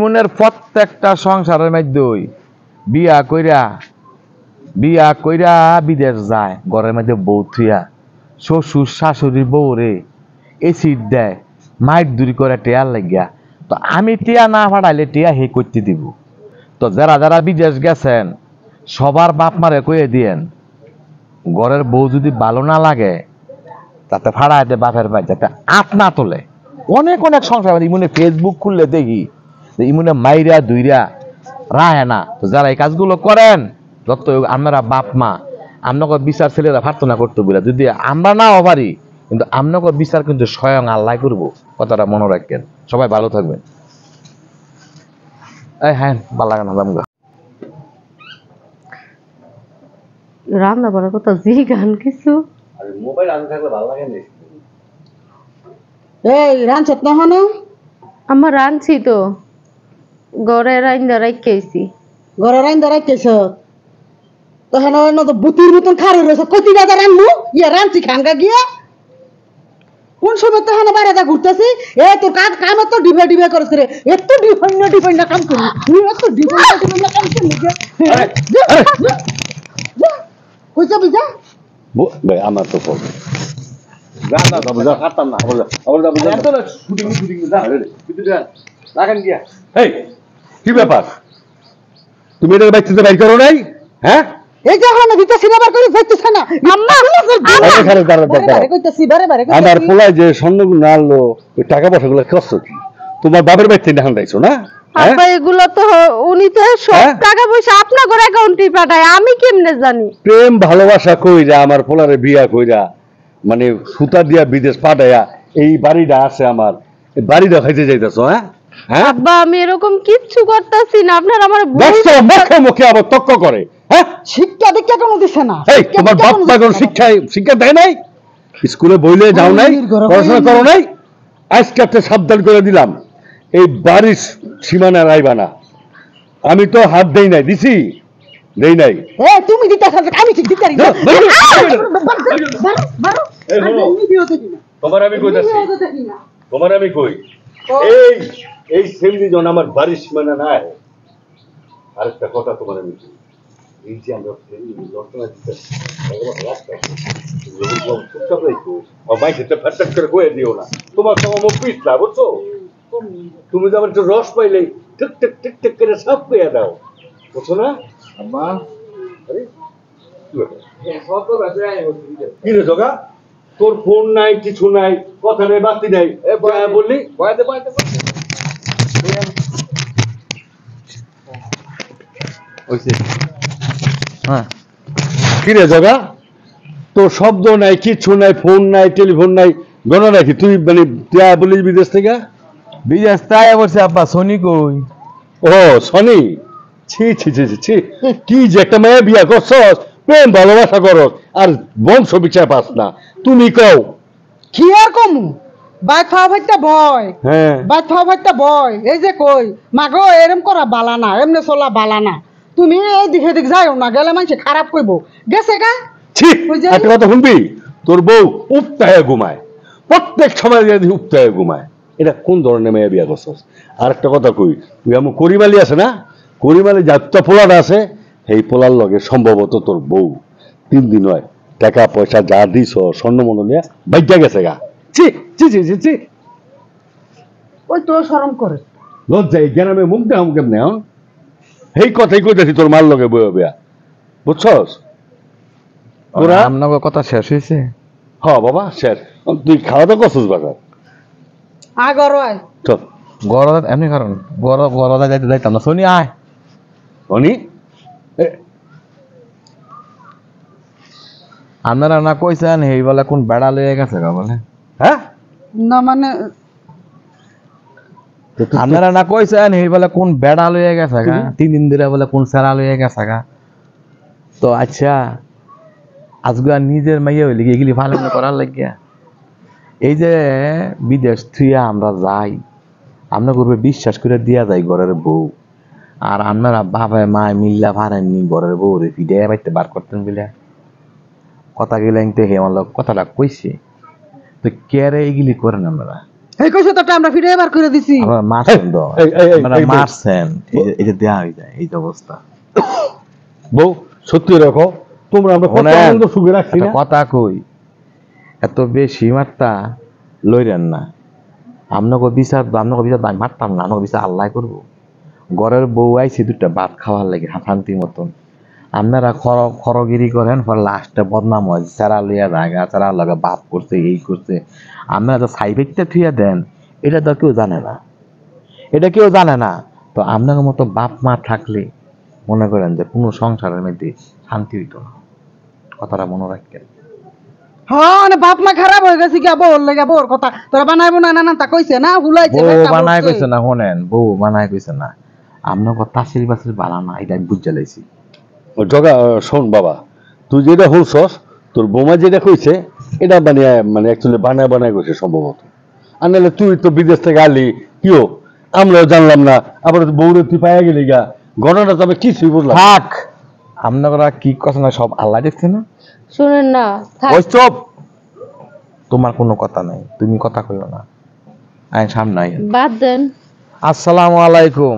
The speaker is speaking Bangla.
মনের প্রত্যেকটা সংসারের মধ্যে বিয়া কইরা বিদেশ যায়, ঘরের মধ্যে বউ থুয়া শ্বশুর শাশুড়ির বউ রে এসিড দেয়, মাইট দূরি করে টেয়ার লাগিয়া। তো আমি টিয়া না ফাটাইলে টিয়া হে করতে দিব। তো যারা যারা বিদেশ গেছেন সবার বাপ মারে কয়ে দিয়েন, ঘরের বউ যদি ভালো না লাগে তাতে ফাড়াইতে বাপের বাড়ি যাতে আট না তোলে। অনেক অনেক সংসার ইমনে ফেসবুক খুললে দেখি ইমনে মাইরা দুইরা রায় না। তো যারা এই কাজগুলো করেন, যত আমরা বাপ মা আপনাকে বিচার ছেলেরা প্রার্থনা করতে বলে, যদি আমরা নাও পারি কিন্তু আপনাকে বিচার কিন্তু স্বয়ং আল্লাহ করবো। কথাটা মনে রাখবেন। সবাই ভালো থাকবেন। হ্যাঁ ভালো লাগে না দামগা রান্না করার কথা জি গান কিছু মোবাইল আনতে থাকলে ভালো লাগে না। এই রানছত না হনো আমার রাঁধছি তো ঘরে রাইন্দা রাইখেছি। ঘরে রাইন ধরাই কেছ তো হেন তো বুতির মতন খারে রয়েছে কতি দাদা রানমু ইয়া রানছি খাঙ্গা গিয়া কোন সময় তো হেন বাইরে ঘুরতেছি এ তোর কাম তো ডিভে ডিভে করছ রে এত ডিফাইন না কাম করি তুই এত ডিফাইন না কাম করি কইছা বিজা ভাই আমার তো ফোন রান্না তো বুঝা খাতাম না আবার বুঝা এত না শুটিং যা রে কিন্তু যা লাগান গিয়া এই কি ব্যাপার তুমি এর বাইতে বাইর করো নাই? হ্যাঁ এই যে হন ভিতর সিনেমা করে যাইতেছ না আম্মা আরে দাঁড়া কইতাছি বারে বারে আমার পোলায় যে স্বর্ণগুলো আনলো ওই টাকা পয়সাগুলো কষ্ট কি তোমার বাপের বাড়ি থেকে হান্দাইছো না? আপা এগুলো তো উনি তো সব টাকা পয়সা আপনার ঘর অ্যাকাউন্টে পাঠায়, আমি কেমনে জানি? প্রেম ভালোবাসা কইরা আমার পোলারে বিয়া কইরা মানে সুতা দিয়া বিদেশ পাঠাইয়া এই বাড়িটা আছে আমার, এই বাড়িটা খাইতে যাইতেছো? হ্যাঁ হ্যাঁ আব্বা আমি এরকম কিচ্ছু করতেছি না, আপনার আমার দেখছো মুখে মুখে আবার তক্ক করে। হ্যাঁ শিক্ষা দীক্ষা কোনো দিছে না এই তোমার বাপ মা কোন শিক্ষা দেয় নাই? স্কুলে বইলে যাও নাই, পড়াশোনা করো নাই? আজকে একটা সাবধান করে দিলাম, এই বাড়ির সীমানা রাইবা না। আমি তো হাত দেই নাই, দিছি দেই নাই। এ তুমি দিতে আমি ঠিক দিতে পারি না তোমার আমি কইতাছি, তোমার আমি কই এই সেমনি জন আমার বাড়ির সীমানা নাই। আরেকটা কথা তোমার আমি কই, এই যে আমরা রচনা দিতে দিও না, তোমার সঙ্গে মুখ পিছলা বুঝছো? তুমি তো আবার একটু রস পাইলেই ঠিক ঠিক ঠিক ঠিক করে সব পেয়ে দাও, বুঝছো না? কি রে জগা, তোর ফোন নাই, কিছু নাই, কথা নেই, বাতি নাই, বললি কি রে জগা, তোর শব্দ নাই, কিছু নাই, ফোন নাই, টেলিফোন নাই, গণ নাকি তুই মানে বলিস বিদেশ থেকে? বিদেশ তাই বলছে আব্বা। শনি কই? ও শনি, ছি ছি ছি ছি ছি, কি যে একটা মেয়ে বিয়া করছস, প্রেম ভালোবাসা করস আর বংশ বিচার পাস না। তুমি কও কি আর কমু বাইক খাওয়া ভাইটা ভয়, হ্যাঁ বাইক খাওয়া ভাইটা ভয়। এই যে কই মাগো এরম করা বালা না, এমনি চলা বালা না। তুমি এই দিকে দিক যাইও না, গেলে মানুষ খারাপ কইব। গেছে গা ছি। ওই যে- একটা কথা শুনবি, তোর বউ উপতায় ঘুমায়, প্রত্যেক সময় যদি উপতায় ঘুমায়, এটা কোন ধরনের মেয়ে বিয়া করছস? আর একটা কথা কই, তুই আমার করিমালি আছে না, করিমালি যাত্রা পোলাটা আছে, এই পোলার লগে সম্ভবত তোর বউ 3 দিন হয় টাকা পয়সা যা দিস স্বর্ণ মন্দ নিয়ে বাইজা গেছে গা। ছি ছি ছি ছি ছি, ওই তো শরম করে। লজ্জায় গ্রামে মুখ দেখাম কেমনে? এখন এই কথাই কইতেছি তোর মার লগে বইয়া বিয়া, বুঝছস? তোরা আপনার কথা শেষ হয়েছে? হ বাবা শেষ। তুই খাওয়া দাওয়া করছিস বাজার? আগর হয় চল গরদ এমনি কারণ গরদা যাইতে যাইতাম না। শনি আয়। অনি আপনারা না কইছেন এই বলে কোন বেড়া লইয়া গেছে গা বলে? হ্যাঁ না মানে আপনারা না কইছেন এই বলে কোন বেড়া লইয়া গেছে গা, 3 দিন ধরে বলে কোন সেরা লইয়া গেছে গা। তো আচ্ছা আজকে নিজের মাইয়া হইলে এগুলি পালন করার লাগিয়া এই যে বিদেশ থুইয়া আমরা যাই, আমরা করবে বিশ্বাস করে দিয়া যাই ঘরের বউ, আর আপনারা বাবায় মায় মিল্লা পারেননি ঘরের বউ রে ফিডে বাইতে বার করতেন বলে কথা গেলে হে আমার কথাটা কইছে। তো কেরে এগুলি করেন আপনারা? এই কইছে তো আমরা ফিরে এবার করে দিছি আমরা মারছেন তো আপনারা এই বউ। মারছেন এই যে দেয়া হয়ে যায় এই যে অবস্থা বউ সত্যি রাখো তোমরা আমরা কত শোনেন, আনন্দ সুখে রাখছি একটা না কথা কই এত বেশি মারতা লইরেন না আপনাকে বিচার আমি মারতাম না আমাকে বিচার আল্লাহ করবো ঘরের বউ আইছি দুটা ভাত খাওয়ার লাগে শান্তি মতন আপনারা খরগিরি করেন পর লাস্টে বদনাম হয় চারা লইয়া জায়গা চারা লাগা বাপ করছে এই করছে আপনারা তো সাইবেকটা থুইয়া দেন এটা তো কেউ জানে না এটা কেউ জানে না তো আপনার মতো বাপ মা থাকলে মনে করেন যে কোনো সংসারের মধ্যে শান্তি হইতো না কথাটা মনে রাখবেন হ্যাঁ মানে বাপ মা খারাপ হয়ে গেছে কি বউর লেগে বউর কথা তোরা বানাইবো না না তা কইছে না হুলাইছে বউ বেটা বানায় বলছে। কইছে না শোনেন বউ বানায় কইছে না আপনার কথা সিল বাসিল বানা না এটা আমি বুঝে লাইছি জগা শোন বাবা তুই যেটা হলছস তোর বোমা যেটা কইছে এটা মানে অ্যাকচুয়ালি বানায় কইছে সম্ভবত আর নাহলে তুই তো বিদেশ থেকে আলি কিও আমরাও জানলাম না আবার বউরে তুই পাইয়া গেলি গা ঘটনাটা তবে কিছুই বুঝলাম না। থাক আপনারা কি কথা না সব আল্লাহ দেখছে না শুনেন না থাক। ওই চুপ তোমার কোনো কথা নাই তুমি কথা কইও না আইন সামনে আইন বাদ দেন আসসালামু আলাইকুম